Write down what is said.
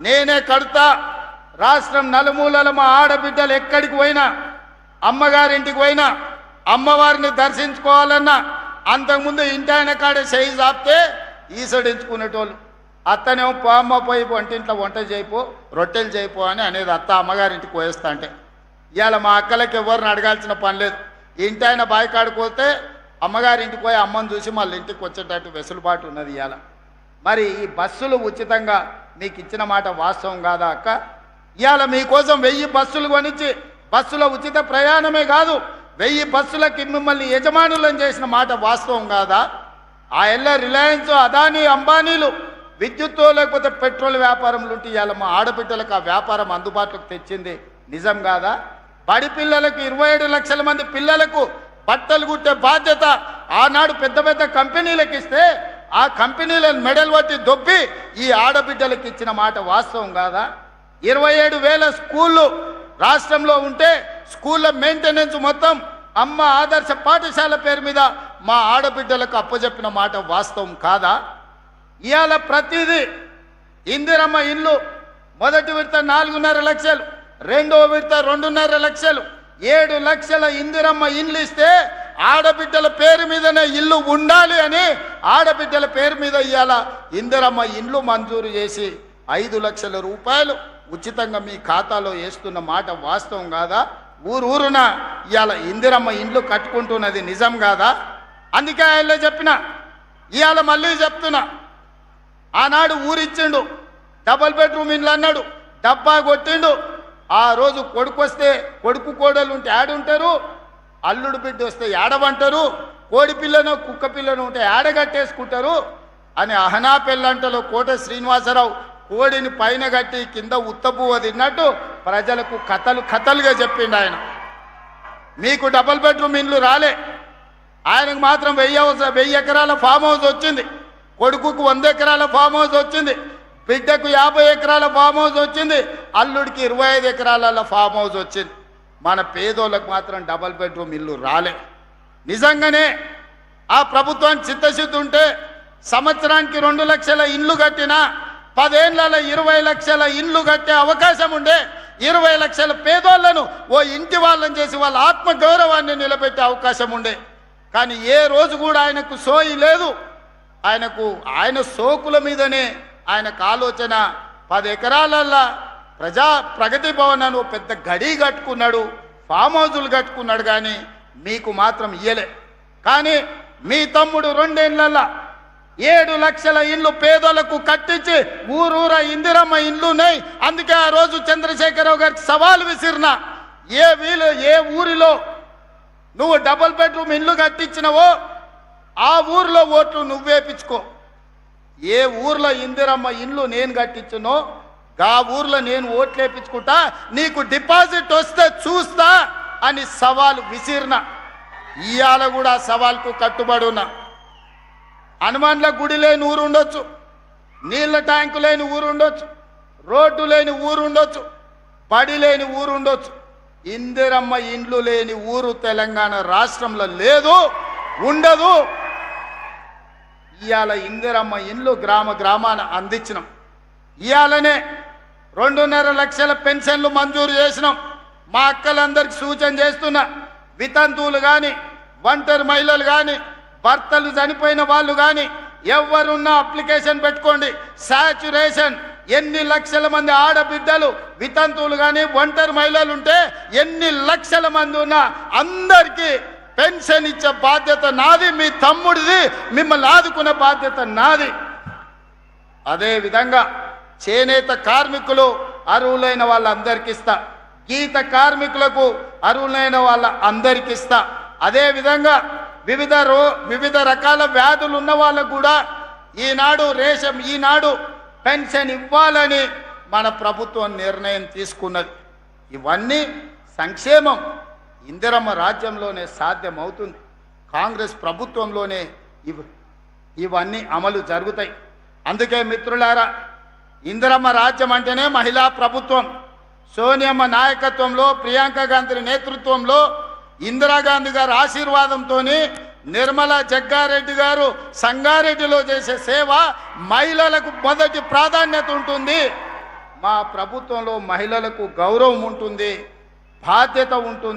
నేనే కడతా. రాష్ట్రం నలుమూలల మా ఆడబిడ్డలు ఎక్కడికి పోయినా, అమ్మగారింటికి పోయినా, అమ్మవారిని దర్శించుకోవాలన్నా అంతకుముందు ఇంటి ఆయన కాడే చేయి చాపితే ఈసడించుకునేటోళ్ళు. అత్తనేమో అమ్మ పోయి వంటింట్లో వంట చేయిపో, రొట్టెలు చేయిపో అని అనేది అత్త అమ్మగారింటికి పోయేస్తా అంటే. ఇవాళ మా అక్కలకి ఎవరిని అడగాల్సిన పని లేదు. ఇంటి ఆయన బాయికాడికి పోతే అమ్మగారింటికి పోయి అమ్మని చూసి మళ్ళీ ఇంటికి వచ్చేటట్టు వెసులుబాటు ఉన్నది ఇవాళ. మరి ఈ బస్సులు ఉచితంగా మీకు ఇచ్చిన మాట వాస్తవం కాదా అక్క? ఇవాళ మీకోసం 1000 బస్సులు కొనిచ్చి బస్సులో ఉచిత ప్రయాణమే కాదు 1000 బస్సులకి మిమ్మల్ని యజమానులను చేసిన మాట వాస్తవం కాదా? ఆ ఎల్ల రిలయన్స్, అదానీ, అంబానీలు విద్యుత్తు లేకపోతే పెట్రోల్ వ్యాపారంలో ఉంటే ఇవాళ మా ఆడబిడ్డలకు ఆ వ్యాపారం అందుబాటులోకి తెచ్చింది నిజం కాదా? బడి పిల్లలకు 27 లక్షల మంది పిల్లలకు బట్టలు కుట్టే బాధ్యత ఆనాడు పెద్ద పెద్ద కంపెనీలకు ఇస్తే ఆ కంపెనీలను మెడల్ పట్టి దొబ్బి ఈ ఆడబిడ్డలకు ఇచ్చిన మాట వాస్తవం కాదా? 27,000 స్కూళ్ళు రాష్ట్రంలో ఉంటే స్కూళ్ళ మెయింటెనెన్స్ మొత్తం అమ్మ ఆదర్శ పాఠశాల పేరు మీద మా ఆడబిడ్డలకు అప్పచెప్పిన మాట వాస్తవం కాదా? ఇవాళ ప్రతిదీ ఇందిరమ్మ ఇల్లు మొదటి విడత 4.5 లక్షలు, రెండో విడత 2.5 లక్షలు, 7 లక్షల ఇందిరమ్మ ఇల్లు ఇస్తే ఆడబిడ్డల పేరు మీదనే ఇల్లు ఉండాలి అని ఆడబిడ్డల పేరు మీద ఇవాళ ఇందిరమ్మ ఇల్లు మంజూరు చేసి 5 లక్షల రూపాయలు ఉచితంగా మీ ఖాతాలో వేస్తున్న మాట వాస్తవం కాదా? ఊరున ఇవాళ ఇందిరమ్మ ఇండ్లు కట్టుకుంటున్నది నిజం కాదా? అందుకే ఆయన చెప్పిన, ఇవాళ మళ్ళీ చెప్తున్నా, ఆనాడు ఊరిచ్చిండు, డబల్ బెడ్రూమ్ ఇండ్లు అన్నాడు, డబ్బా కొట్టిండు. ఆ రోజు కొడుకు వస్తే కొడుకు కోడలు ఉంటే ఆడుంటారు, అల్లుడు బిడ్డ వస్తే ఆడవంటారు, కోడి పిల్లను కుక్క పిల్లను ఉంటే ఆడగట్టేసుకుంటారు అని అహనా పెళ్ళంటలో కోట శ్రీనివాసరావు కోడిని పైన కట్టి కింద ఉత్తపువ్వ తిన్నట్టు ప్రజలకు కథలుగా చెప్పిండు ఆయన. మీకు డబల్ బెడ్రూమ్ ఇండ్లు రాలే, ఆయనకు మాత్రం 1000 ఎకరాల ఫామ్ హౌస్ వచ్చింది, కొడుకుకు 100 ఎకరాల ఫామ్ హౌస్ వచ్చింది, బిడ్డకు 50 ఎకరాల ఫామ్ హౌస్ వచ్చింది, అల్లుడికి 25 ఎకరాల ఫామ్ హౌస్ వచ్చింది. మన పేదోళ్ళకు మాత్రం డబల్ బెడ్రూమ్ ఇల్లు రాలే. నిజంగానే ఆ ప్రభుత్వానికి చిత్తశుద్ధి ఉంటే సంవత్సరానికి 2 లక్షల ఇండ్లు కట్టినా 10 ఏళ్లలో 20 లక్షల ఇండ్లు కట్టే అవకాశం ఉండే, 20 లక్షల పేదోళ్లను ఓ ఇంటి వాళ్ళని చేసి వాళ్ళ ఆత్మ గౌరవాన్ని నిలబెట్టే అవకాశం ఉండే. కానీ ఏ రోజు కూడా ఆయనకు సోయి లేదు. ఆయన సోకుల మీదనే ఆయనకు ఆలోచన. 10 ఎకరాలల్లా ప్రగతి భవన్ అని పెద్ద గడి కట్టుకున్నాడు, ఫామ్ హౌజులు కట్టుకున్నాడు, కానీ మీకు మాత్రం ఇయ్యలే. కానీ మీ తమ్ముడు 2 ఏళ్లల్లా 7 లక్షల ఇండ్లు పేదలకు కట్టించి ఊరూర ఇందిరమ్మ ఇండ్లున్నాయి. అందుకే ఆ రోజు చంద్రశేఖరరావు గారికి సవాల్ విసిరిన, ఏ ఊరిలో నువ్వు డబుల్ బెడ్రూమ్ ఇండ్లు కట్టించినవో ఆ ఊర్లో ఓట్లు నువ్వేపించుకో, ఏ ఊర్లో ఇందిరమ్మ ఇండ్లు నేను కట్టించునో గా ఊర్లో నేను ఓట్లు వేయించుకుంటా, నీకు డిపాజిట్ వస్తే చూస్తా అని సవాల్ విసిరిన. ఇవాళ కూడా సవాల్కు కట్టుబడి ఉన్నా. హనుమాన్ల గుడి లేని ఊరు ఉండొచ్చు, నీళ్ళ ట్యాంకు లేని ఊరు ఉండొచ్చు, రోడ్డు లేని ఊరు ఉండొచ్చు, బడి లేని ఊరు ఉండొచ్చు, ఇందిరమ్మ ఇండ్లు లేని ఊరు తెలంగాణ రాష్ట్రంలో లేదు, ఉండదు. ఇవాళ ఇందిరమ్మ ఇండ్లు గ్రామాన అందించినాం. ఇవాళనే 2.5 లక్షల పెన్షన్లు మంజూరు చేసినాం. మా అక్కలందరికీ సూచన చేస్తున్నా, వితంతువులు కానీ, ఒంటరి మహిళలు కానీ, భర్తలు చనిపోయిన వాళ్ళు కానీ ఎవరున్నా అప్లికేషన్ పెట్టుకోండి. సాచ్యురేషన్ ఎన్ని లక్షల మంది ఆడబిడ్డలు వితంతువులు కానీ ఒంటరి మహిళలు ఉంటే ఎన్ని లక్షల మంది ఉన్నా అందరికీ పెన్షన్ ఇచ్చే బాధ్యత నాది, మీ తమ్ముడిది, మిమ్మల్ని ఆదుకునే బాధ్యత నాది. అదేవిధంగా చేనేత కార్మికులు అర్హులైన వాళ్ళందరికీ ఇస్తా, గీత కార్మికులకు అర్హులైన వాళ్ళ అందరికీ ఇస్తా. అదేవిధంగా వివిధ రకాల వ్యాధులు ఉన్న వాళ్ళకు కూడా ఈనాడు పెన్షన్ ఇవ్వాలని మన ప్రభుత్వం నిర్ణయం తీసుకున్నది. ఇవన్నీ సంక్షేమం ఇందిరమ్మ రాజ్యంలోనే సాధ్యమవుతుంది, కాంగ్రెస్ ప్రభుత్వంలోనే ఇవన్నీ అమలు జరుగుతాయి. అందుకే మిత్రులారా, ఇందిరమ్మ రాజ్యం అంటేనే మహిళా ప్రభుత్వం. సోనియమ్మ నాయకత్వంలో, ప్రియాంక గాంధీ నేతృత్వంలో, ఇందిరాగాంధీ గారి ఆశీర్వాదంతో నిర్మలా జగ్గారెడ్డి గారు సంగారెడ్డిలో చేసే సేవ మహిళలకు మొదటి ప్రాధాన్యత ఉంటుంది. మా ప్రభుత్వంలో మహిళలకు గౌరవం ఉంటుంది, బాధ్యత ఉంటుంది.